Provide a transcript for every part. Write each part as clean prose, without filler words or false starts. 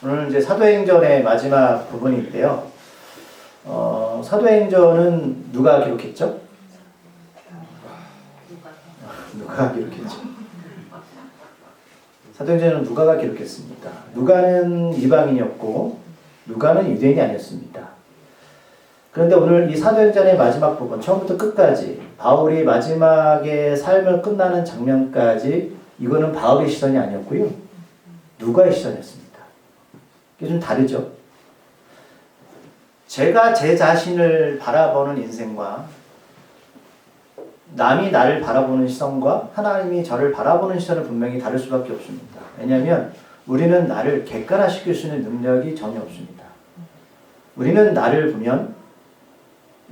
오늘 이제 사도행전의 마지막 부분인데요. 사도행전은 누가 기록했죠? 누가가 기록했죠. 사도행전은 누가가 기록했습니다. 누가는 이방인이었고 누가는 유대인이 아니었습니다. 그런데 오늘 이 사도행전의 마지막 부분, 처음부터 끝까지 바울이 마지막에 삶을 끝나는 장면까지 이거는 바울의 시선이 아니었고요. 누가의 시선이었습니다. 이게 좀 다르죠. 제가 제 자신을 바라보는 인생과 남이 나를 바라보는 시선과 하나님이 저를 바라보는 시선은 분명히 다를 수밖에 없습니다. 왜냐하면 우리는 나를 객관화시킬 수 있는 능력이 전혀 없습니다. 우리는 나를 보면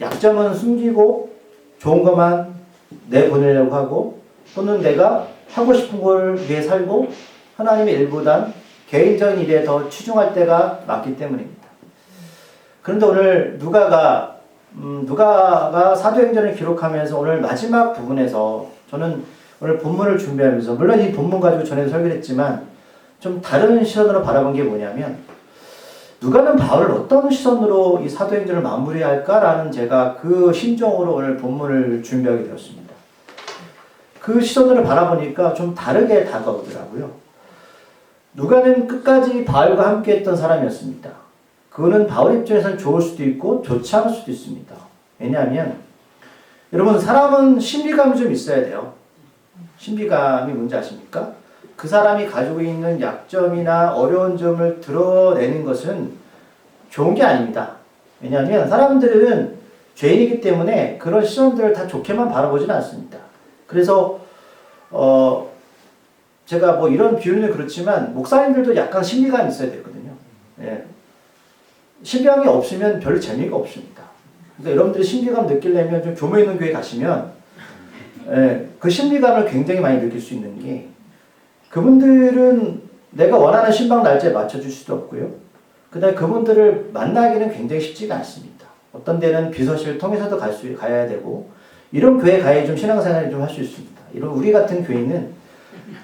약점은 숨기고 좋은 것만 내보내려고 하고 또는 내가 하고 싶은 걸 위해 살고 하나님의 일보단 개인적인 일에 더 치중할 때가 많기 때문입니다. 그런데 오늘 누가가 사도행전을 기록하면서 오늘 마지막 부분에서 저는 오늘 본문을 준비하면서 물론 이 본문 가지고 전에도 설교를 했지만 좀 다른 시선으로 바라본 게 뭐냐면 누가는 바울을 어떤 시선으로 이 사도행전을 마무리할까라는 제가 그 심정으로 오늘 본문을 준비하게 되었습니다. 그 시선으로 바라보니까 좀 다르게 다가오더라고요. 누가는 끝까지 바울과 함께 했던 사람이었습니다. 그거는 바울 입장에서는 좋을 수도 있고 좋지 않을 수도 있습니다. 왜냐하면 여러분 사람은 신비감이 좀 있어야 돼요. 신비감이 뭔지 아십니까? 그 사람이 가지고 있는 약점이나 어려운 점을 드러내는 것은 좋은 게 아닙니다. 왜냐하면 사람들은 죄인이기 때문에 그런 시선들을 다 좋게만 바라보지는 않습니다. 그래서 제가 뭐 이런 비유는 그렇지만 목사님들도 약간 신비감이 있어야 되거든요. 예. 신비감이 없으면 별로 재미가 없습니다. 그러니까 여러분들이 신비감 느끼려면 좀 교회 있는 교회 가시면 그 신비감을 굉장히 많이 느낄 수 있는 게 그분들은 내가 원하는 신방 날짜에 맞춰줄 수도 없고요. 그 다음에 그분들을 만나기는 굉장히 쉽지가 않습니다. 어떤 데는 비서실을 통해서도 가야 되고 이런 교회 가야 좀 신앙생활을 좀 할 수 있습니다. 이런 우리 같은 교회는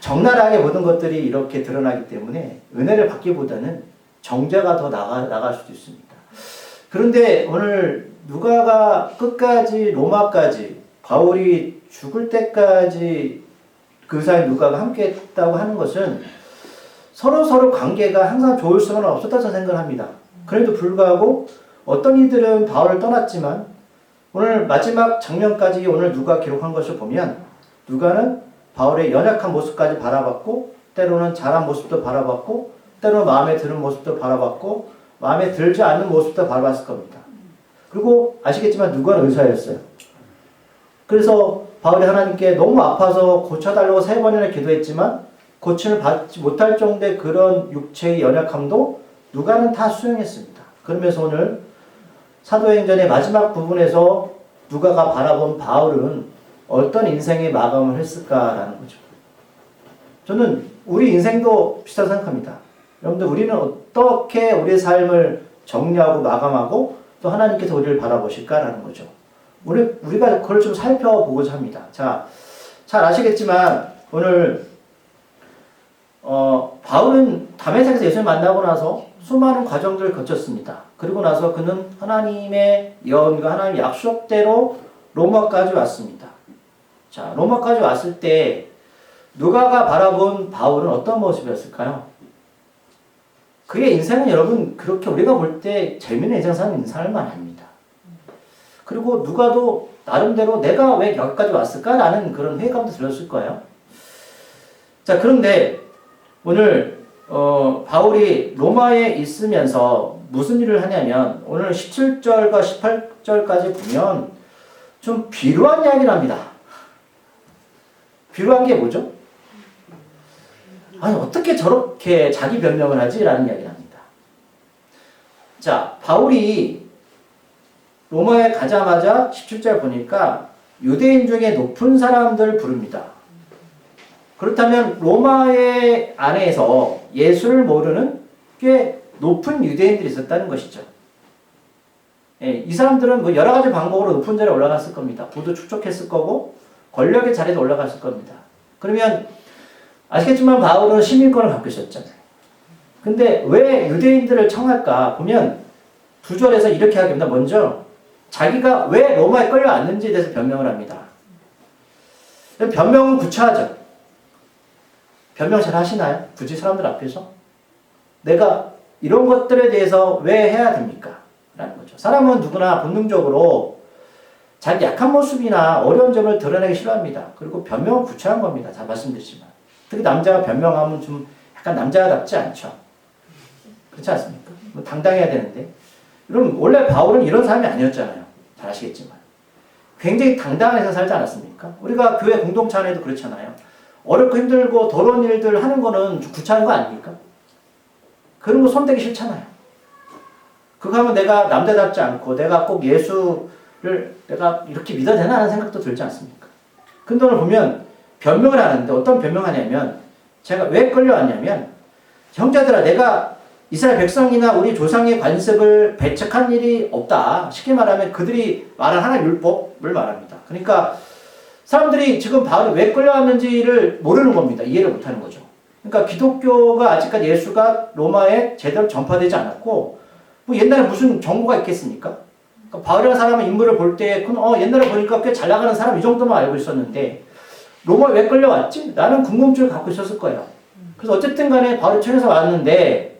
적나라하게 모든 것들이 이렇게 드러나기 때문에 은혜를 받기보다는 정죄가 더 나갈 수도 있습니다. 그런데 오늘 누가가 끝까지 로마까지 바울이 죽을 때까지 그 사이 누가가 함께 했다고 하는 것은 서로 관계가 항상 좋을 수는 없었다고 생각을 합니다. 그래도 불구하고 어떤 이들은 바울을 떠났지만 오늘 마지막 장면까지 오늘 누가 기록한 것을 보면 누가는 바울의 연약한 모습까지 바라봤고 때로는 잘한 모습도 바라봤고 때로는 마음에 드는 모습도 바라봤고 마음에 들지 않는 모습도 바라봤을 겁니다. 그리고 아시겠지만 누가는 의사였어요. 그래서 바울이 하나님께 너무 아파서 고쳐달라고 3번이나 기도했지만 고침을 받지 못할 정도의 그런 육체의 연약함도 누가는 다 수용했습니다. 그러면서 오늘 사도행전의 마지막 부분에서 누가가 바라본 바울은 어떤 인생의 마감을 했을까라는 거죠. 저는 우리 인생도 비슷하다고 생각합니다. 여러분들 우리는 어떻게 우리의 삶을 정리하고 마감하고 또 하나님께서 우리를 바라보실까라는 거죠. 우리가 그걸 좀 살펴보고자 합니다. 자, 잘 아시겠지만 오늘 바울은 다메섹에서 예수를 만나고 나서 수많은 과정들을 거쳤습니다. 그리고 나서 그는 하나님의 예언과 하나님의 약속대로 로마까지 왔습니다. 자, 로마까지 왔을 때 누가가 바라본 바울은 어떤 모습이었을까요? 그의 인생은 여러분 그렇게 우리가 볼 때 재미있는 인생 사는 인생은 아닙니다. 그리고 누가도 나름대로 내가 왜 여기까지 왔을까라는 그런 회의감도 들었을 거예요. 자, 그런데 오늘 바울이 로마에 있으면서 무슨 일을 하냐면 오늘 17절과 18절까지 보면 좀 비루한 이야기를 합니다. 비루한 게 뭐죠? 아니 어떻게 저렇게 자기 변명을 하지? 라는 이야기를 합니다. 자, 바울이 로마에 가자마자 17절 보니까 유대인 중에 높은 사람들 부릅니다. 그렇다면 로마의 안에서 예수를 모르는 꽤 높은 유대인들이 있었다는 것이죠. 예, 이 사람들은 뭐 여러 가지 방법으로 높은 자리에 올라갔을 겁니다. 부도 축적했을 거고 권력의 자리에 올라갔을 겁니다. 그러면 아시겠지만 바울은 시민권을 갖고 있었잖아요. 근데 왜 유대인들을 청할까 보면 2절에서 이렇게 하게 됩니다. 먼저 자기가 왜 로마에 끌려왔는지에 대해서 변명을 합니다. 변명은 구차하죠. 변명 잘 하시나요? 굳이 사람들 앞에서? 내가 이런 것들에 대해서 왜 해야 됩니까? 라는 거죠. 사람은 누구나 본능적으로 자기 약한 모습이나 어려운 점을 드러내기 싫어합니다. 그리고 변명은 구차한 겁니다. 다 말씀드리지만. 특히 남자가 변명하면 좀 약간 남자답지 않죠. 그렇지 않습니까? 뭐 당당해야 되는데. 그럼 원래 바울은 이런 사람이 아니었잖아요. 잘 아시겠지만. 굉장히 당당한 회사 살지 않았습니까? 우리가 교회 공동체 안에도 그렇잖아요. 어렵고 힘들고 더러운 일들 하는 거는 구차한 거 아닙니까? 그런 거 손대기 싫잖아요. 그거 하면 내가 남자답지 않고 내가 꼭 예수를 내가 이렇게 믿어야 되나 하는 생각도 들지 않습니까? 근데 오늘 보면 변명을 하는데 어떤 변명하냐면 제가 왜 끌려왔냐면 형제들아 내가 이스라엘 백성이나 우리 조상의 관습을 배척한 일이 없다. 쉽게 말하면 그들이 말한 하나님 율법을 말합니다. 그러니까 사람들이 지금 바울이 왜 끌려왔는지를 모르는 겁니다. 이해를 못하는 거죠. 그러니까 기독교가 아직까지 예수가 로마에 제대로 전파되지 않았고 뭐 옛날에 무슨 정보가 있겠습니까? 그러니까 바울이라는 사람은 인물을 볼 때 옛날에 보니까 꽤 잘 나가는 사람 이 정도만 알고 있었는데 로마에 왜 끌려왔지? 나는 궁금증을 갖고 있었을 거예요. 그래서 어쨌든 간에 바울이 천에서 왔는데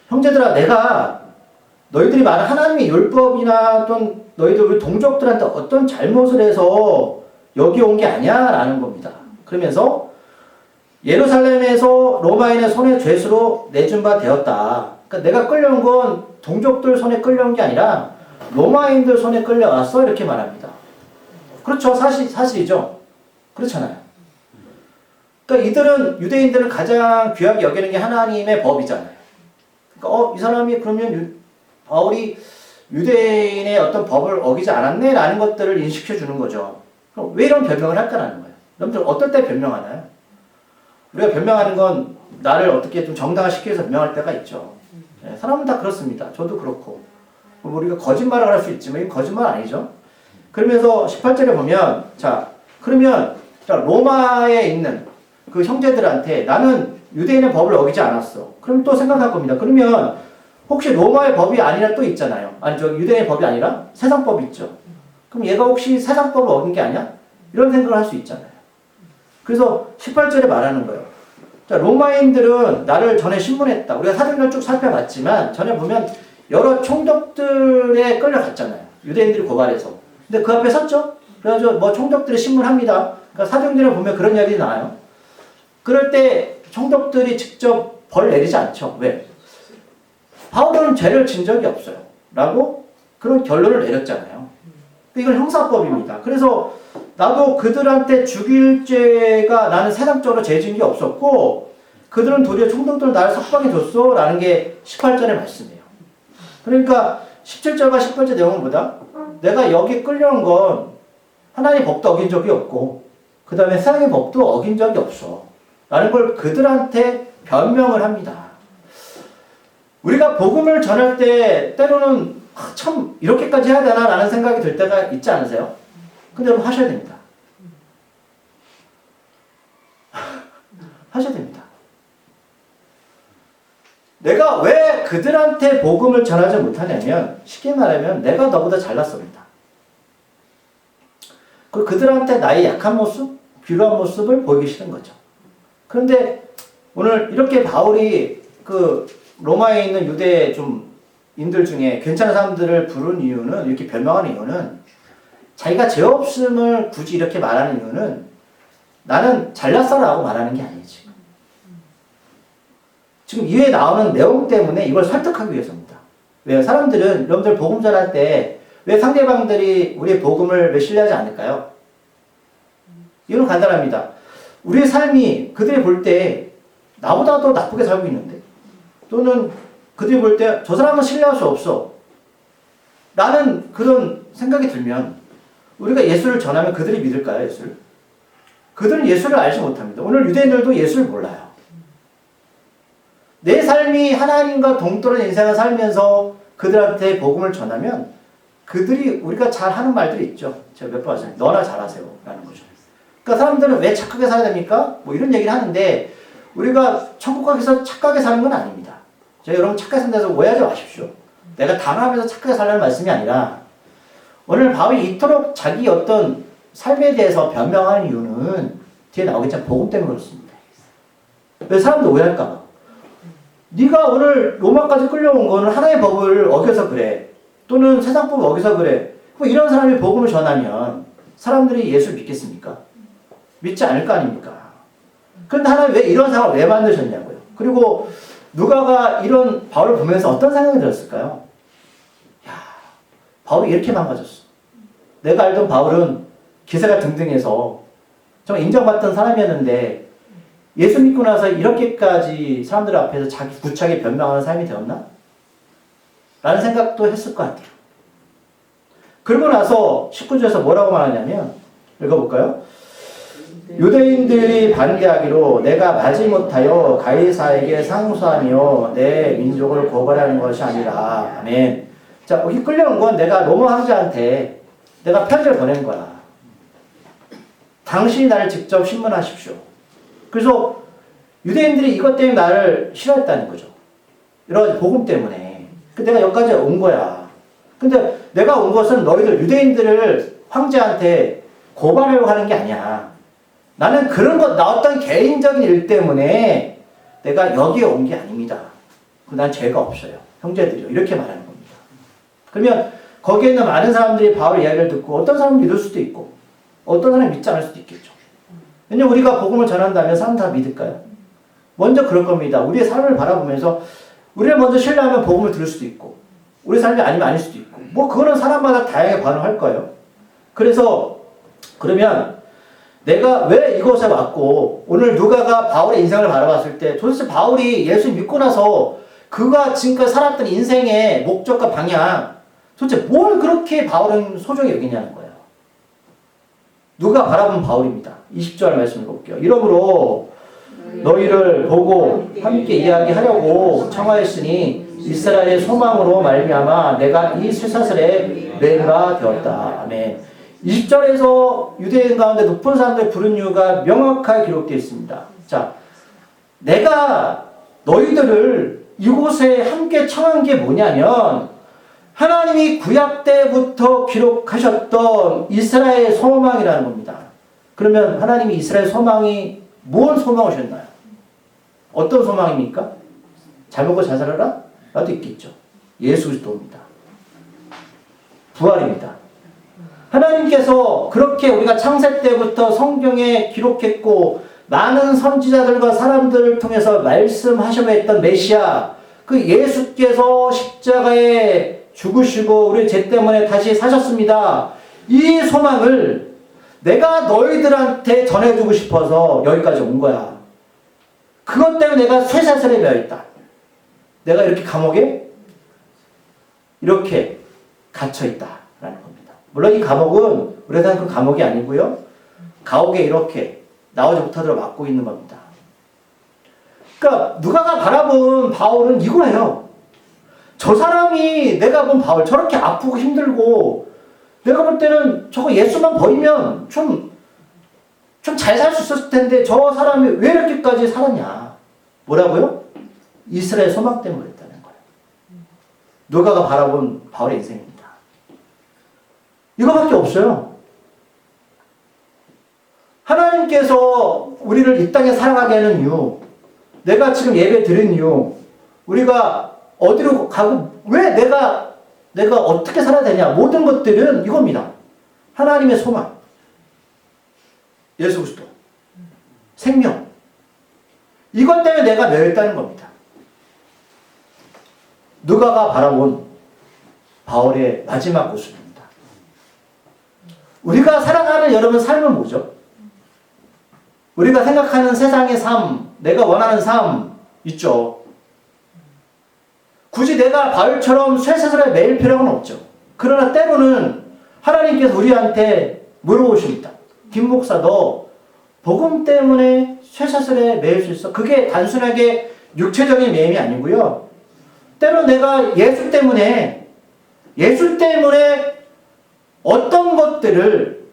형제들아 내가 너희들이 말한 하나님의 율법이나 어떤 너희들 우리 동족들한테 어떤 잘못을 해서 여기 온 게 아니야 라는 겁니다. 그러면서 예루살렘에서 로마인의 손에 죄수로 내준 바 되었다. 그러니까 내가 끌려온 건 동족들 손에 끌려온 게 아니라 로마인들 손에 끌려왔어 이렇게 말합니다. 그렇죠. 사실이죠. 그렇잖아요. 그러니까 유대인들은 가장 귀하게 여기는 게 하나님의 법이잖아요. 그러니까 이 사람이 그러면 바울이 유대인의 어떤 법을 어기지 않았네 라는 것들을 인식해 주는 거죠. 그럼 왜 이런 변명을 할까라는 거예요. 여러분들 어떨 때 변명하나요? 우리가 변명하는 건 나를 어떻게 좀 정당화시키기 위해서 변명할 때가 있죠. 네, 사람은 다 그렇습니다. 저도 그렇고. 우리가 거짓말을 할 수 있지만 이건 거짓말 아니죠. 그러면서 18절에 보면 그러면 로마에 있는 그 형제들한테 나는 유대인의 법을 어기지 않았어. 그럼 또 생각할 겁니다. 그러면 혹시 로마의 법이 아니라 또 있잖아요. 유대인의 법이 아니라 세상 법이 있죠. 그럼 얘가 혹시 세상 법을 어긴 게 아니야? 이런 생각을 할 수 있잖아요. 그래서 18절에 말하는 거예요. 로마인들은 나를 전에 신문했다. 우리가 사전을 쭉 살펴봤지만 전에 보면 여러 총독들에 끌려갔잖아요. 유대인들이 고발해서. 근데 그 앞에 섰죠? 그래가지고 총독들이 신문합니다. 그러니까 사도행전에 보면 그런 이야기 나와요. 그럴 때 총독들이 직접 벌 내리지 않죠. 왜? 바울은 죄를 진 적이 없어요. 라고 그런 결론을 내렸잖아요. 이건 형사법입니다. 그래서 나도 그들한테 죽일 죄가 나는 세상적으로 죄 지은 게 없었고 그들은 도리어 총독들은 나를 석방해 줬어 라는 게 18절의 말씀이에요. 그러니까 17절과 18절 내용은 뭐다? 내가 여기 끌려온 건 하나님의 법도 어긴 적이 없고 그 다음에 세상의 법도 어긴 적이 없어 라는 걸 그들한테 변명을 합니다. 우리가 복음을 전할 때 때로는 참 이렇게까지 해야 되나 라는 생각이 들 때가 있지 않으세요? 근데 여러분 하셔야 됩니다. 하셔야 됩니다. 내가 왜 그들한테 복음을 전하지 못하냐면 쉽게 말하면 내가 너보다 잘났습니다. 그리고 그들한테 나의 약한 모습, 비루한 모습을 보이기 싫은 거죠. 그런데 오늘 이렇게 바울이 그 로마에 있는 유대 인들 중에 괜찮은 사람들을 부른 이유는 이렇게 변명하는 이유는 자기가 죄 없음을 굳이 이렇게 말하는 이유는 나는 잘났어라고 말하는 게 아니지. 지금 이후에 나오는 내용 때문에 이걸 설득하기 위해서입니다. 왜요? 사람들은 여러분들 복음 전할 때 왜 상대방들이 우리의 복음을 왜 신뢰하지 않을까요? 이유는 간단합니다. 우리의 삶이 그들이 볼 때 나보다 더 나쁘게 살고 있는데 또는 그들이 볼 때 저 사람은 신뢰할 수 없어 라는 그런 생각이 들면 우리가 예수를 전하면 그들이 믿을까요? 예수를? 그들은 예수를 알지 못합니다. 오늘 유대인들도 예수를 몰라요. 내 삶이 하나님과 동떨어진 인생을 살면서 그들한테 복음을 전하면 그들이 우리가 잘하는 말들이 있죠. 제가 몇 번 하셨어요. 너나 잘하세요 라는 거죠. 그러니까 사람들은 왜 착하게 살아야 됩니까? 뭐 이런 얘기를 하는데 우리가 천국 가기 위해서 착하게 사는 건 아닙니다. 여러분 착하게 산다고 해서 오해하지 마십시오. 내가 당하면서 착하게 살라는 말씀이 아니라 오늘 바울이 이토록 자기 어떤 삶에 대해서 변명하는 이유는 뒤에 나오겠지만 복음 때문에 그렇습니다. 왜 사람들 오해할까 봐. 네가 오늘 로마까지 끌려온 거는 하나의 법을 어겨서 그래. 또는 세상 법을 어겨서 그래. 뭐 이런 사람이 복음을 전하면 사람들이 예수를 믿겠습니까? 믿지 않을 거 아닙니까? 그런데 하나님 왜 이런 상황을 왜 만드셨냐고요. 그리고 누가가 이런 바울을 보면서 어떤 생각이 들었을까요? 야, 바울이 이렇게 망가졌어. 내가 알던 바울은 기세가 등등해서 정말 인정받던 사람이었는데 예수 믿고 나서 이렇게까지 사람들 앞에서 자기 구차하게 변명하는 삶이 되었나? 라는 생각도 했을 것 같아요. 그러고 나서 19절에서 뭐라고 말하냐면 읽어볼까요? 유대인들이 반대하기로 내가 마지못하여 가이사에게 상소하며 내 민족을 고발하는 것이 아니라 아멘. 자, 여기 끌려온 건 내가 로마 황제한테 내가 편지를 보낸 거야. 당신이 나를 직접 신문하십시오. 그래서 유대인들이 이것 때문에 나를 싫어했다는 거죠. 여러 가지 복음 때문에. 내가 여기까지 온 거야. 근데 내가 온 것은 너희들 유대인들을 황제한테 고발하려고 하는 게 아니야. 나는 그런 것, 나 어떤 개인적인 일 때문에 내가 여기에 온 게 아닙니다. 난 죄가 없어요. 형제들이요. 이렇게 말하는 겁니다. 그러면 거기에 있는 많은 사람들이 바울 이야기를 듣고 어떤 사람은 믿을 수도 있고 어떤 사람은 믿지 않을 수도 있겠죠. 왜냐면 우리가 복음을 전한다면 사람 다 믿을까요? 먼저 그럴 겁니다. 우리의 삶을 바라보면서 우리를 먼저 신뢰하면 복음을 들을 수도 있고 우리 삶이 아니면 아닐 수도 있고 뭐 그거는 사람마다 다양하게 반응할 거예요. 그래서 그러면 내가 왜 이곳에 왔고 오늘 누가가 바울의 인생을 바라봤을 때 도대체 바울이 예수 믿고 나서 그가 지금까지 살았던 인생의 목적과 방향 도대체 뭘 그렇게 바울은 소중히 여기냐는 거예요. 누가 바라본 바울입니다. 20절 말씀 읽어볼게요. 이러므로 너희를 보고 함께 이야기하려고 청하였으니 이스라엘의 소망으로 말미암아 내가 이 쇠사슬에 매가 되었다. 아멘. 20절에서 유대인 가운데 높은 사람들 부른 이유가 명확하게 기록되어 있습니다. 자, 내가 너희들을 이곳에 함께 청한 게 뭐냐면 하나님이 구약 때부터 기록하셨던 이스라엘의 소망이라는 겁니다. 그러면 하나님이 이스라엘 소망이 뭔 소망을 주셨나요? 어떤 소망입니까? 잘 먹고 잘 살아라? 나도 있겠죠. 예수 그리스도입니다. 부활입니다. 하나님께서 그렇게 우리가 창세 때부터 성경에 기록했고 많은 선지자들과 사람들을 통해서 말씀하셔야 했던 메시아 그 예수께서 십자가에 죽으시고 우리 죄 때문에 다시 사셨습니다. 이 소망을 내가 너희들한테 전해주고 싶어서 여기까지 온 거야. 그것 때문에 내가 쇠사슬에 매여있다. 내가 이렇게 감옥에 이렇게 갇혀있다라는 겁니다. 물론 이 감옥은 우리가 생각하는 그 감옥이 아니고요. 감옥에 이렇게 나오지 못하도록 막고 있는 겁니다. 그러니까 누가가 바라본 바울은 이거예요. 저 사람이 내가 본 바울 저렇게 아프고 힘들고 내가 볼 때는 저거 예수만 버리면 좀 잘 살 수 있었을 텐데 저 사람이 왜 이렇게까지 살았냐. 뭐라고요? 이스라엘 소망 때문에 그랬다는 거예요. 누가가 바라본 바울의 인생입니다. 이거밖에 없어요. 하나님께서 우리를 이 땅에 살아가게 하는 이유, 내가 지금 예배 드린 이유, 우리가 어디로 가고 왜 내가 어떻게 살아야 되냐, 모든 것들은 이겁니다. 하나님의 소망, 예수 그리스도, 생명, 이것 때문에 내가 매였다는 겁니다. 누가가 바라본 바울의 마지막 모습입니다. 우리가 살아가는 여러분 삶은 뭐죠? 우리가 생각하는 세상의 삶, 내가 원하는 삶 있죠. 굳이 내가 바울처럼 쇠사슬에 매일 필요는 없죠. 그러나 때로는 하나님께서 우리한테 물어보십니다. 김 목사, 너 복음 때문에 쇠사슬에 매일 수 있어? 그게 단순하게 육체적인 매임이 아니고요. 때로 내가 예수 때문에 어떤 것들을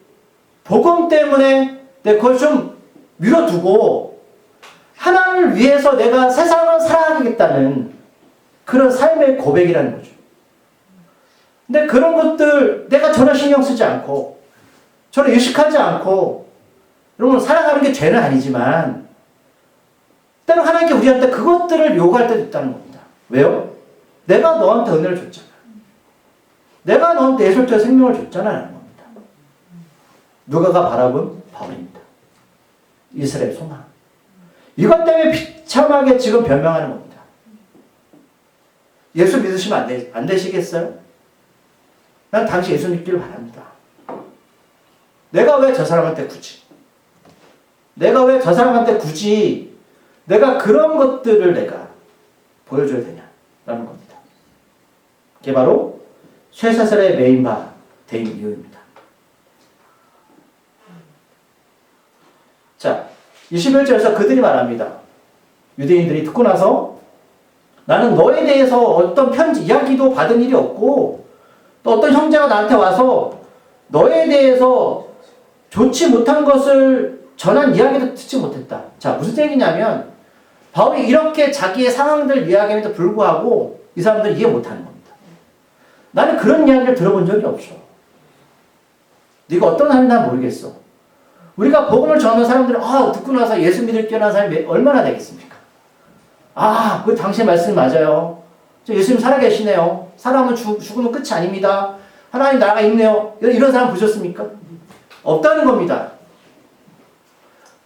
복음 때문에 내 그걸 좀 미뤄두고 하나님을 위해서 내가 세상을 살아가겠다는 그런 삶의 고백이라는 거죠. 근데 그런 것들 내가 전혀 신경 쓰지 않고 전혀 의식하지 않고 여러분 살아가는 게 죄는 아니지만 때로 하나님께 우리한테 그것들을 요구할 때도 있다는 겁니다. 왜요? 내가 너한테 은혜를 줬잖아. 내가 너한테 예술적 생명을 줬잖아 라는 겁니다. 누가가 바라본 바울입니다. 이스라엘 소망. 이것 때문에 비참하게 지금 변명하는 겁니다. 예수 믿으시면 안 되시겠어요? 난 당시 예수 믿기를 바랍니다. 내가 왜 저 사람한테 굳이 내가 그런 것들을 내가 보여줘야 되냐라는 겁니다. 그게 바로 쇠사슬에 매인 바 된 이유입니다. 자, 21절에서 그들이 말합니다. 유대인들이 듣고 나서 나는 너에 대해서 어떤 편지, 이야기도 받은 일이 없고 또 어떤 형제가 나한테 와서 너에 대해서 좋지 못한 것을 전한 이야기도 듣지 못했다. 자, 무슨 얘기냐면 바울이 이렇게 자기의 상황들 이야기에도 불구하고 이 사람들이 이해 못하는 겁니다. 나는 그런 이야기를 들어본 적이 없어. 네가 어떤 사람인지 난 모르겠어. 우리가 복음을 전하는 사람들은 듣고 나서 예수 믿을 끼어난 사람이 얼마나 되겠습니까? 그 당신의 말씀이 맞아요. 저 예수님 살아계시네요. 사람은 죽으면 끝이 아닙니다. 하나님 나라가 있네요. 이런 사람 보셨습니까? 없다는 겁니다.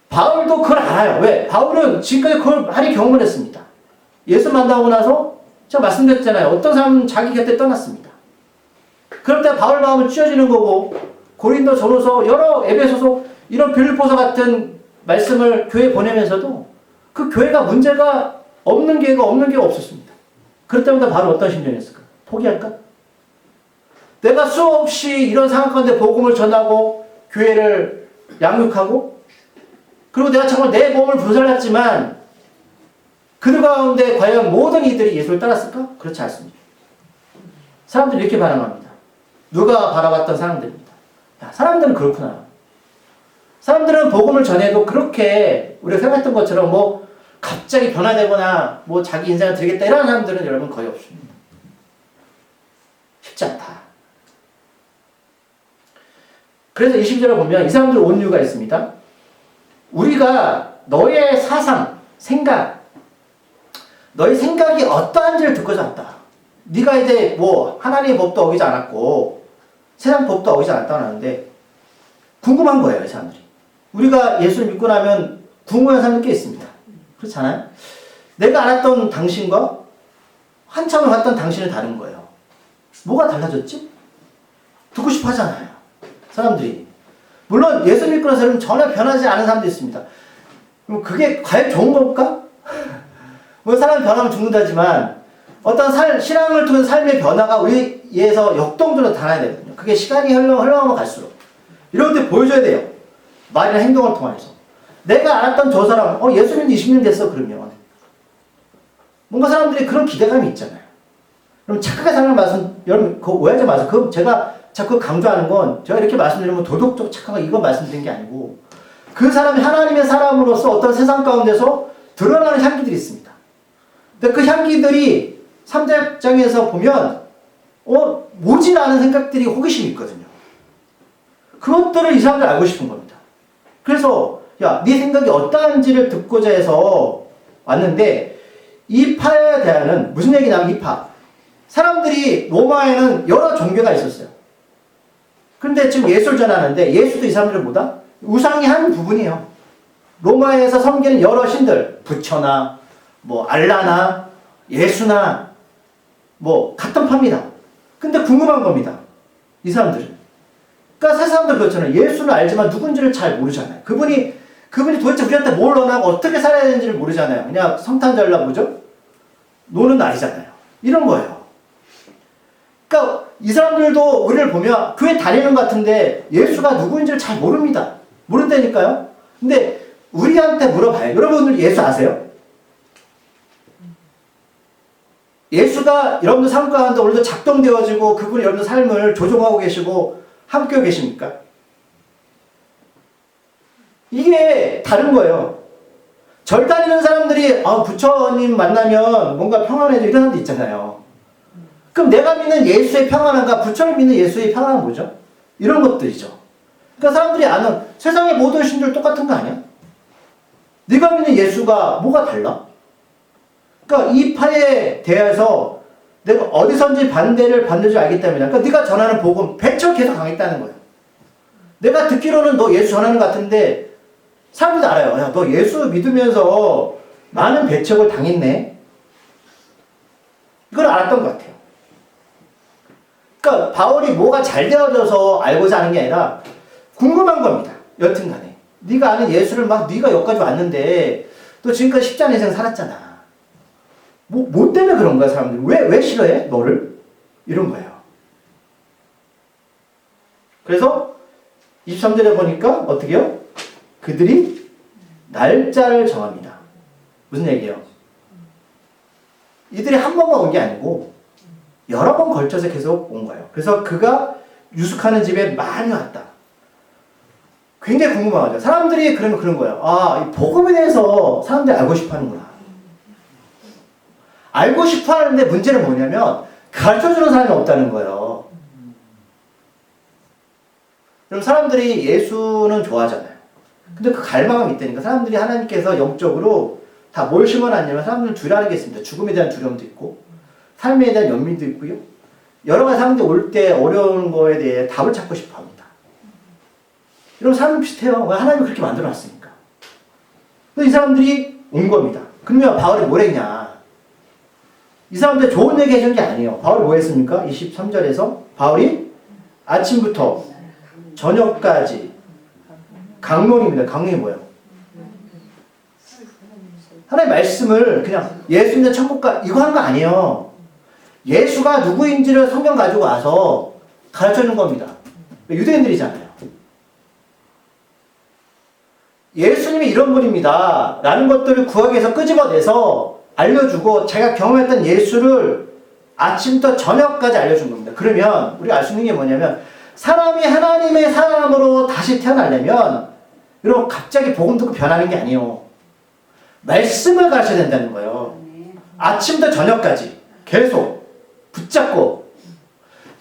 바울도 그걸 알아요. 왜? 바울은 지금까지 그걸 많이 경험을 했습니다. 예수 만나고 나서 제가 말씀드렸잖아요. 어떤 사람은 자기 곁에 떠났습니다. 그럴 때 바울 마음은 찢어지는 거고 고린도 전후서 여러 에베소서 이런 빌립보서 같은 말씀을 교회에 보내면서도 그 교회가 문제가 없는 교회가 없었습니다. 그럴 때마다 바로 어떤 심정이었을까? 포기할까? 내가 수없이 이런 상황 가운데 복음을 전하고 교회를 양육하고 그리고 내가 정말 내 몸을 불살랐지만 그들 가운데 과연 모든 이들이 예수를 따랐을까? 그렇지 않습니다. 사람들이 이렇게 반응합니다. 누가 바라봤던 사람들입니다. 사람들은 그렇구나. 사람들은 복음을 전해도 그렇게 우리가 생각했던 것처럼 갑자기 변화되거나 자기 인생을 드리겠다 이런 사람들은 여러분 거의 없습니다. 쉽지 않다. 그래서 20절에 보면 이 사람들 온 이유가 있습니다. 우리가 너의 사상, 너의 생각이 어떠한지를 듣고자 왔다. 네가 이제 하나님의 법도 어기지 않았고 세상 법도 어기지 않았다고 하는데 궁금한 거예요, 이 사람들이. 우리가 예수를 믿고 나면 궁금한 사람들 꽤 있습니다. 그렇잖아요? 내가 알았던 당신과 한참을 봤던 당신은 다른 거예요. 뭐가 달라졌지? 듣고 싶어 하잖아요. 사람들이. 물론 예수 믿고 나서는 전혀 변하지 않은 사람도 있습니다. 그럼 그게 과연 좋은 걸까? 사람이 변하면 죽는다지만 어떤 신앙을 통해서 삶의 변화가 우리에서 역동적으로 나타나야 되거든요. 그게 시간이 흘러가면 갈수록. 이런 것들 보여줘야 돼요. 말이나 행동을 통해서. 내가 알았던 저 사람, 예수 믿은 20년 됐어, 그러면. 뭔가 사람들이 그런 기대감이 있잖아요. 그럼 착하게 사는 말씀, 여러분, 그거 오해하지 마세요. 그거 제가 자꾸 강조하는 건, 제가 이렇게 말씀드리면 도덕적 착하게 이거 말씀드린 게 아니고, 그 사람이 하나님의 사람으로서 어떤 세상 가운데서 드러나는 향기들이 있습니다. 근데 그 향기들이 3장에서 보면, 뭐지라는 생각들이 호기심이 있거든요. 그것들을 이 사람들 알고 싶은 겁니다. 그래서 네 생각이 어떠한지를 듣고자 해서 왔는데 이 파에 대한 무슨 얘기냐면 이 파. 사람들이 로마에는 여러 종교가 있었어요. 그런데 지금 예수를 전하는데 예수도 이 사람들은 뭐다? 우상의 한 부분이에요. 로마에서 섬기는 여러 신들, 부처나 알라나 예수나 같은 파입니다. 근데 궁금한 겁니다. 이 사람들은. 그러니까 세 사람들 그렇잖아요. 예수는 알지만 누군지를 잘 모르잖아요. 그분이 도대체 우리한테 뭘 원하고 어떻게 살아야 되는지를 모르잖아요. 그냥 성탄절날 뭐죠? 노는 날이잖아요. 이런 거예요. 그러니까 이 사람들도 우리를 보면 교회 다니는 것 같은데 예수가 누구인지를 잘 모릅니다. 모른다니까요. 근데 우리한테 물어봐요. 여러분들 예수 아세요? 예수가 여러분들 삶 가운데 오늘도 작동되어지고 그분이 여러분들 삶을 조종하고 계시고 함께 계십니까? 이게 다른 거예요. 절 다니는 사람들이 부처님 만나면 뭔가 평안해져 이런 사람도 있잖아요. 그럼 내가 믿는 예수의 평안함과 부처를 믿는 예수의 평안은 뭐죠? 이런 것들이죠. 그러니까 사람들이 아는 세상의 모든 신들 똑같은 거 아니야? 네가 믿는 예수가 뭐가 달라? 그러니까 이 파에 대해서 내가 어디선지 반대를 받는 줄 알기 때문에 그러니까 네가 전하는 복음 배척 계속 강했다는 거예요. 내가 듣기로는 너 예수 전하는 것 같은데 사람들도 알아요. 야, 너 예수 믿으면서 많은 배척을 당했네. 이걸 알았던 것 같아요. 그러니까 바울이 뭐가 잘 되어져서 알고자 하는 게 아니라 궁금한 겁니다. 여튼간에 네가 아는 예수를 막 네가 여기까지 왔는데 너 지금까지 십자가 인생 살았잖아. 뭐 때문에 그런 거야 사람들이? 왜 싫어해? 너를? 이런 거예요. 그래서 23절에 보니까 어떻게 해요? 그들이 날짜를 정합니다. 무슨 얘기예요? 이들이 한 번만 온 게 아니고 여러 번 걸쳐서 계속 온 거예요. 그래서 그가 유숙하는 집에 많이 왔다. 굉장히 궁금하죠. 사람들이 그러면 그런 거예요. 이 복음에 대해서 사람들이 알고 싶어 하는구나. 알고 싶어 하는데 문제는 뭐냐면 가르쳐주는 사람이 없다는 거예요. 그럼 사람들이 예수는 좋아하잖아요. 근데 그 갈망은 있다니까. 사람들이 하나님께서 영적으로 다 뭘 심어놨냐면 사람들은 두려워하는 게 있습니다. 죽음에 대한 두려움도 있고 삶에 대한 연민도 있고요. 여러 가지 사람들이 올 때 어려운 거에 대해 답을 찾고 싶어 합니다. 이런 사람은 비슷해요. 왜 하나님이 그렇게 만들어놨으니까. 이 사람들이 온 겁니다. 그러면 바울이 뭘 했냐. 이 사람들 좋은 얘기 해준 게 아니에요. 바울이 뭐 했습니까? 23절에서 바울이 아침부터 저녁까지 강론입니다. 강론이 뭐예요? 하나님의 말씀을 그냥 예수 믿는 천국가 이거 하는 거 아니에요. 예수가 누구인지를 성경 가지고 와서 가르쳐주는 겁니다. 유대인들이잖아요. 예수님이 이런 분입니다. 라는 것들을 구약에서 끄집어내서 알려주고 자기가 경험했던 예수를 아침부터 저녁까지 알려준 겁니다. 그러면 우리가 알 수 있는 게 뭐냐면 사람이 하나님의 사람으로 다시 태어나려면 여러분 갑자기 복음 듣고 변하는 게 아니에요. 말씀을 가르쳐야 된다는 거예요. 아침부터 저녁까지 계속 붙잡고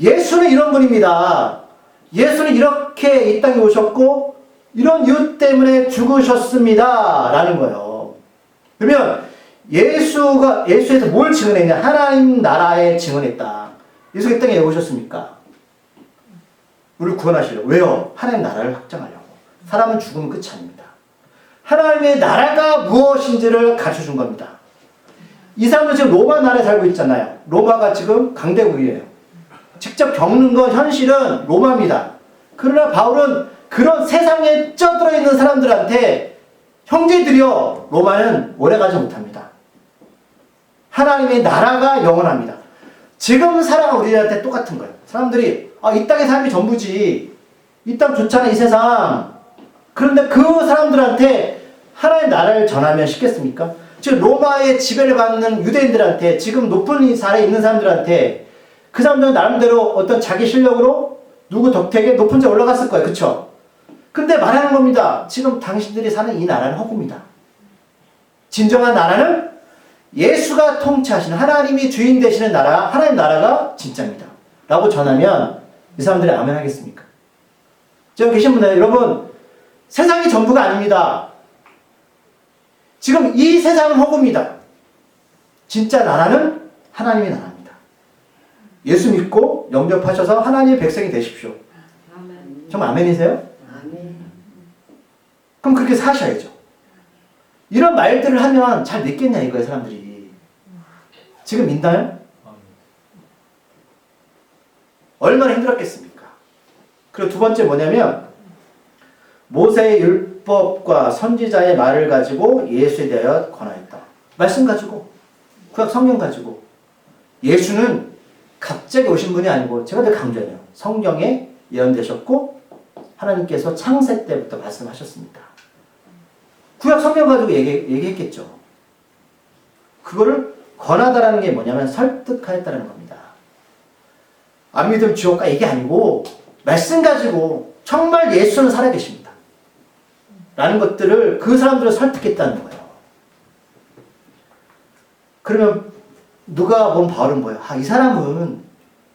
예수는 이런 분입니다. 예수는 이렇게 이 땅에 오셨고 이런 이유 때문에 죽으셨습니다. 라는 거예요. 그러면 예수에서 뭘 증언했냐? 하나님 나라에 증언했다. 예수가 이 땅에 왜 오셨습니까? 우리를 구원하시려고. 왜요? 하나님 나라를 확장하려고. 사람은 죽으면 끝이 아닙니다. 하나님의 나라가 무엇인지를 가르쳐준 겁니다. 이 사람은 지금 로마 나라에 살고 있잖아요. 로마가 지금 강대국이에요. 직접 겪는 건 현실은 로마입니다. 그러나 바울은 그런 세상에 쪄들어 있는 사람들한테 형제들이여 로마는 오래가지 못합니다. 하나님의 나라가 영원합니다. 지금 살아가는 우리한테 똑같은 거예요. 사람들이 이 땅의 삶이 전부지. 이 땅 좋잖아 이 세상. 그런데 그 사람들한테 하나님의 나라를 전하면 쉽겠습니까? 지금 로마의 지배를 받는 유대인들한테 지금 높은 자리에 있는 사람들한테 그 사람들은 나름대로 어떤 자기 실력으로 누구 덕택에 높은 데 올라갔을 거예요. 그쵸? 근데 말하는 겁니다. 지금 당신들이 사는 이 나라는 허구입니다. 진정한 나라는 예수가 통치하시는 하나님이 주인 되시는 나라, 하나님 나라가 진짜입니다. 라고 전하면 이 사람들이 아멘 하겠습니까? 저기 계신 분들, 여러분 세상이 전부가 아닙니다. 지금 이 세상은 허구입니다. 진짜 나라는 하나님의 나라입니다. 예수 믿고 영접하셔서 하나님의 백성이 되십시오. 정말 아멘이세요? 그럼 그렇게 사셔야죠. 이런 말들을 하면 잘 믿겠냐 이거예요, 사람들이. 지금 믿나요? 얼마나 힘들었겠습니까? 그리고 두 번째 뭐냐면 모세의 율법과 선지자의 말을 가지고 예수에 대하여 권하였다. 말씀 가지고, 구약 성경 가지고. 예수는 갑자기 오신 분이 아니고 제가 늘 강조해요. 성경에 예언되셨고 하나님께서 창세 때부터 말씀하셨습니다. 구약 성경 가지고 얘기했겠죠. 그거를 권하다라는 게 뭐냐면 설득하였다는 겁니다. 안 믿으면 지옥 가 이게 아니고 말씀 가지고 정말 예수는 살아계십니다. 라는 것들을 그 사람들을 설득했다는 거예요. 그러면 누가 본 바울은 뭐예요? 이 사람은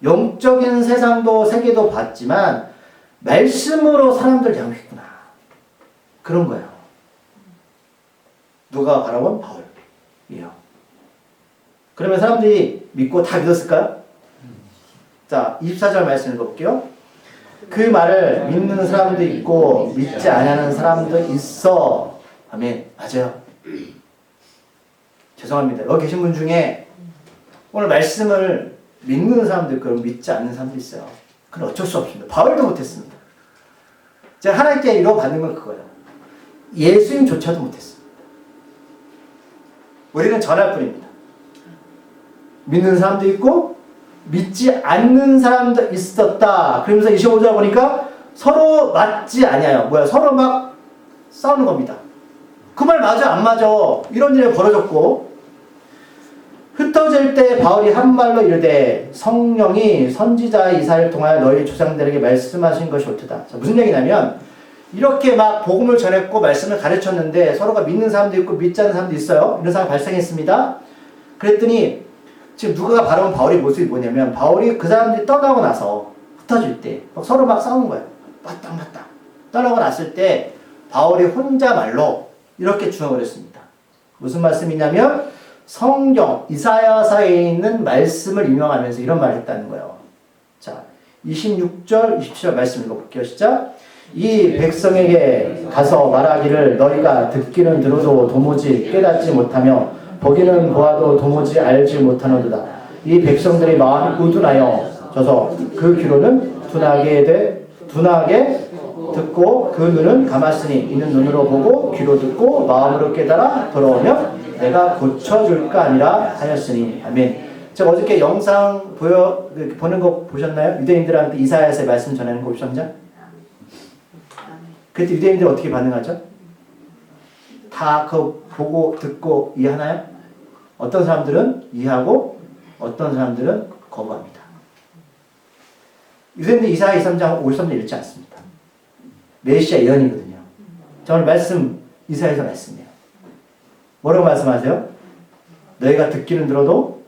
영적인 세상도 세계도 봤지만 말씀으로 사람들 양육했구나. 그런 거예요. 누가 바라본 바울이에요. 그러면 사람들이 믿고 다 믿었을까요? 자, 24절 말씀 읽어볼게요. 그 말을 믿는 사람도 있고 믿지 않는 사람도 있어. 아멘. 맞아요. 죄송합니다. 여기 계신 분 중에 오늘 말씀을 믿는 사람도 있고 믿지 않는 사람도 있어요. 그건 어쩔 수 없습니다. 바울도 못했습니다. 제가 하나님께 이뤄받는 건 그거예요. 예수님조차도 못했습니다. 우리는 전할 뿐입니다. 믿는 사람도 있고 믿지 않는 사람도 있었다. 그러면서 25절 보니까 서로 맞지 아니하여. 서로 막 싸우는 겁니다. 그 말 맞아 안 맞아 이런 일이 벌어졌고, 흩어질 때 바울이 한 말로 이르되 성령이 선지자 이사야를 통하여 너희 조상들에게 말씀하신 것이 옳도다. 자, 무슨 얘기냐면 이렇게 막 복음을 전했고 말씀을 가르쳤는데 서로가 믿는 사람도 있고 믿지 않는 사람도 있어요. 이런 상황이 발생했습니다. 그랬더니 지금 누가 바라본 바울의 모습이 뭐냐면, 바울이 그 사람들이 떠나고 나서 흩어질 때 서로 막 싸우는 거예요. 맞다. 떠나고 났을 때 바울이 혼자 말로 이렇게 중얼거렸습니다. 무슨 말씀이냐면 성경 이사야서에 있는 말씀을 인용하면서 이런 말을 했다는 거예요. 자, 26절 27절 말씀 읽어볼게요. 시작. 이 백성에게 가서 말하기를 너희가 듣기는 들어도 도무지 깨닫지 못하며 보기는 보아도 도무지 알지 못하노도다. 이 백성들의 마음이 우둔하여져서 그 귀로는 둔하게 듣고 그 눈은 감았으니 이는 눈으로 보고 귀로 듣고 마음으로 깨달아 돌아오면 내가 고쳐줄까 아니라 하였으니. 아멘. 제가 어저께 영상 보는 거 보셨나요? 유대인들한테 이사야서의 말씀 전하는 거 보셨죠? 그때 유대인들 어떻게 반응하죠? 다 그거 보고 듣고 이해하나요? 어떤 사람들은 이해하고 어떤 사람들은 거부합니다. 유대인들 이사야 23장 53절 읽지 않습니다. 메시아 예언이거든요. 자, 오늘 말씀 이사야서 말씀이에요. 뭐라고 말씀하세요? 너희가 듣기는 들어도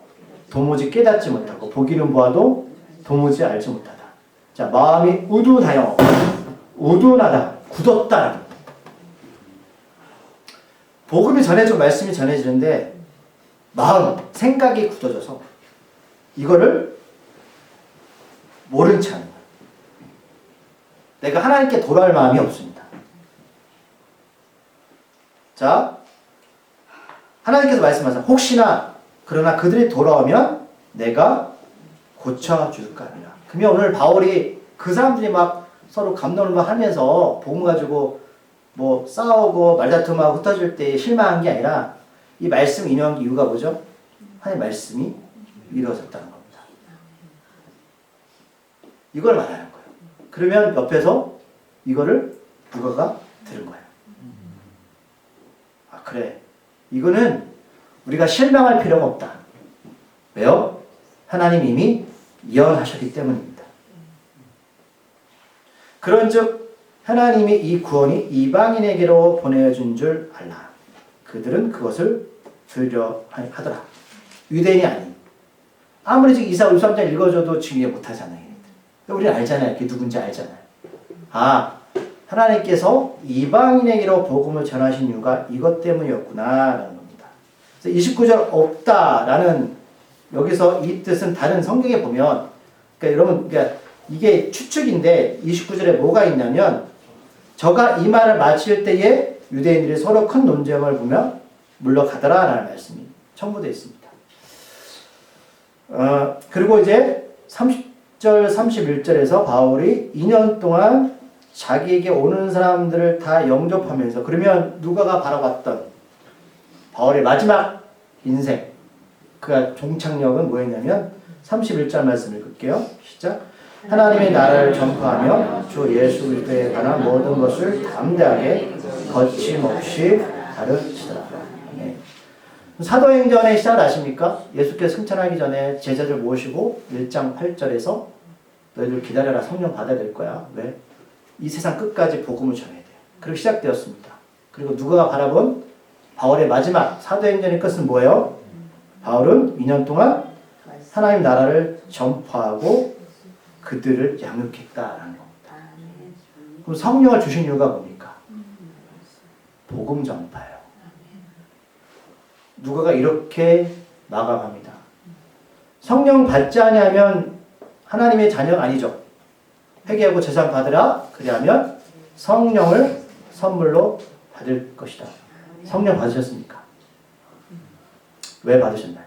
도무지 깨닫지 못하고 보기는 보아도 도무지 알지 못하다. 자, 마음이 우둔하다, 굳었다. 복음이 전해지고 말씀이 전해지는데 마음, 생각이 굳어져서 이거를 모른 채 하는 거예요. 내가 하나님께 돌아올 마음이 없습니다. 자, 하나님께서 말씀하세요. 혹시나 그러나 그들이 돌아오면 내가 고쳐줄까 하니라. 그러면 오늘 바울이 그 사람들이 막 서로 감동을 막 하면서 복음 가지고 뭐 싸우고 말다툼하고 흩어질 때 실망한 게 아니라 이 말씀 인용한 이유가 뭐죠? 하나님의 말씀이 이루어졌다는 겁니다. 이걸 말하는 거예요. 그러면 옆에서 이거를 누가가 들은 거예요. 아, 그래. 이거는 우리가 실망할 필요가 없다. 왜요? 하나님 이미 예언하셨기 때문입니다. 그런즉 하나님이 이 구원이 이방인에게로 보내준 줄 알라. 그들은 그것을 들으려 하더라. 유대인이 아닌. 아무리 지금 이사야 53장 읽어줘도 지금 이해 못하잖아요. 우리는 알잖아요. 그게 누군지 알잖아요. 아, 하나님께서 이방인에게로 복음을 전하신 이유가 이것 때문이었구나 라는 겁니다. 그래서 29절 없다라는 여기서 이 뜻은 다른 성경에 보면, 그러니까 여러분, 그러니까 이게 추측인데 29절에 뭐가 있냐면, 저가 이 말을 마칠 때에 유대인들이 서로 큰 논쟁을 보며 물러가더라 라는 말씀이 첨부되어 있습니다. 그리고 이제 30절 31절에서 바울이 2년 동안 자기에게 오는 사람들을 다 영접하면서, 그러면 누가가 바라봤던 바울의 마지막 인생, 그가 종착역은 뭐였냐면 31절 말씀을 읽을게요. 시작. 하나님의 나라를 전파하며 주 예수 그리스도에 관한 모든 것을 담대하게 거침없이 가르치더라. 네. 사도행전의 시작을 아십니까? 예수께서 승천하기 전에 제자들 모시고 1장 8절에서 너희들 기다려라, 성령 받아야 될 거야. 왜? 이 세상 끝까지 복음을 전해야 돼요. 그렇게 시작되었습니다. 그리고 누가가 바라본 바울의 마지막 사도행전의 끝은 뭐예요? 바울은 2년 동안 하나님 나라를 전파하고 그들을 양육했다라는 겁니다. 그럼 성령을 주신 이유가 뭡니까? 복음 전파예요. 누가가 이렇게 마감합니다. 성령 받지 아니하면 하나님의 자녀가 아니죠. 회개하고 제사 받으라. 그리하면 성령을 선물로 받을 것이다. 성령 받으셨습니까? 왜 받으셨나요?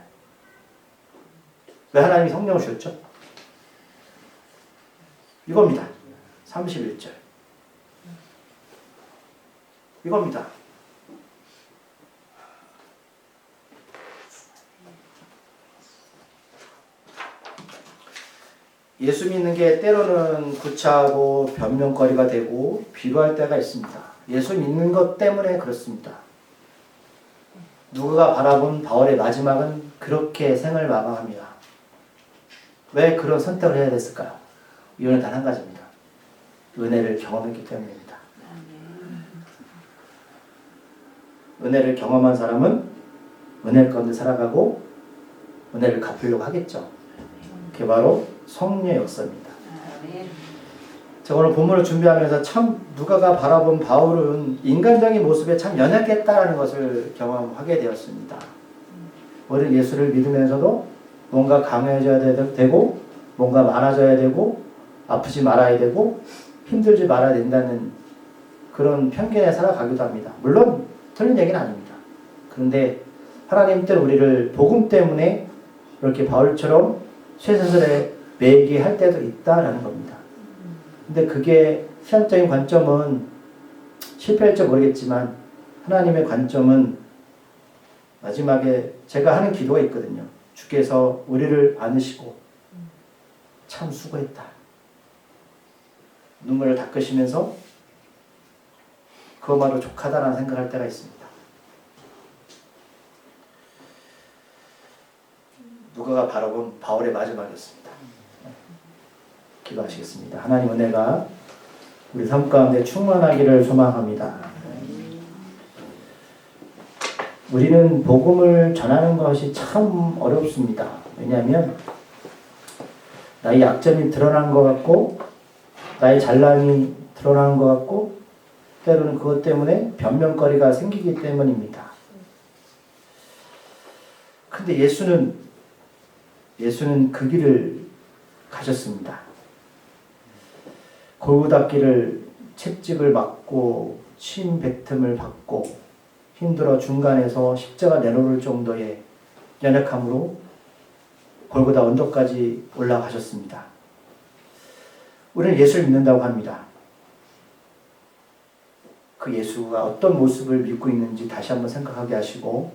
왜 하나님이 성령을 주셨죠? 이겁니다. 31절. 이겁니다. 예수 믿는 게 때로는 구차하고 변명거리가 되고 비교할 때가 있습니다. 예수 믿는 것 때문에 그렇습니다. 누가가 바라본 바울의 마지막은 그렇게 생을 마감합니다. 왜 그런 선택을 해야 됐을까요? 이유는 단 한 가지입니다. 은혜를 경험했기 때문입니다. 은혜를 경험한 사람은 은혜 가운데 살아가고 은혜를 갚으려고 하겠죠. 그게 바로 성령의 역사입니다. 제가 오늘 본문을 준비하면서 참 누가가 바라본 바울은 인간적인 모습에 참 연약했다는 것을 경험하게 되었습니다. 우리는 예수를 믿으면서도 뭔가 강해져야 되고 뭔가 많아져야 되고 아프지 말아야 되고 힘들지 말아야 된다는 그런 편견에 살아가기도 합니다. 물론 틀린 얘기는 아닙니다. 그런데 하나님 때는 우리를 복음 때문에 이렇게 바울처럼 쇠사슬에 매게 할 때도 있다라는 겁니다. 근데 그게 신학적인 관점은 실패할지 모르겠지만 하나님의 관점은 마지막에 제가 하는 기도가 있거든요. 주께서 우리를 안으시고 참 수고했다. 눈물을 닦으시면서 그것만으로 족하다라는 생각을 할 때가 있습니다. 누가가 바라본 바울의 마지막이었습니다. 기도하시겠습니다. 하나님 은혜가 우리 삶 가운데 충만하기를 소망합니다. 우리는 복음을 전하는 것이 참 어렵습니다. 왜냐하면 나의 약점이 드러난 것 같고 나의 잘남이 드러난 것 같고 때로는 그것 때문에 변명거리가 생기기 때문입니다. 근데 예수는 그 길을 가셨습니다. 골고다길을 채찍을 맞고 침 뱉음을 받고 힘들어 중간에서 십자가 내놓을 정도의 연약함으로 골고다 언덕까지 올라가셨습니다. 우리는 예수를 믿는다고 합니다. 그 예수가 어떤 모습을 믿고 있는지 다시 한번 생각하게 하시고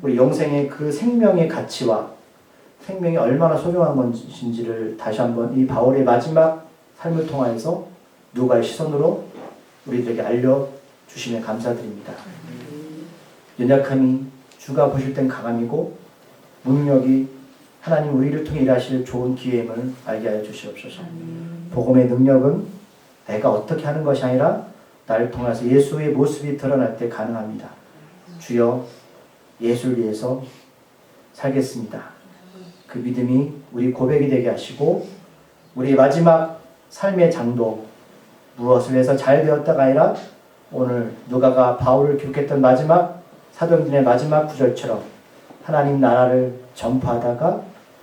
우리 영생의 그 생명의 가치와 생명이 얼마나 소중한 것인지를 다시 한번 이 바울의 마지막 삶을 통하여서 누가의 시선으로 우리들에게 알려주시면 감사드립니다. 연약함이 주가 보실 땐 강함이고 능력이 하나님 우리를 통해 일하실 좋은 기회임을 알게 하여 주시옵소서. 복음의 능력은 내가 어떻게 하는 것이 아니라 나를 통해서 예수의 모습이 드러날 때 가능합니다. 주여 예수를 위해서 살겠습니다. 그 믿음이 우리 고백이 되게 하시고 우리 마지막 삶의 장도 무엇을 해서 잘 되었다가 아니라 오늘 누가가 바울을 기록했던 마지막 사도행전의 마지막 구절처럼 하나님 나라를 전파하다가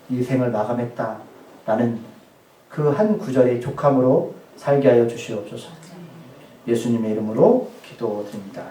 이 생을 마감했다라는 그 한 구절의 족함으로 살게 하여 주시옵소서. 예수님의 이름으로 기도드립니다.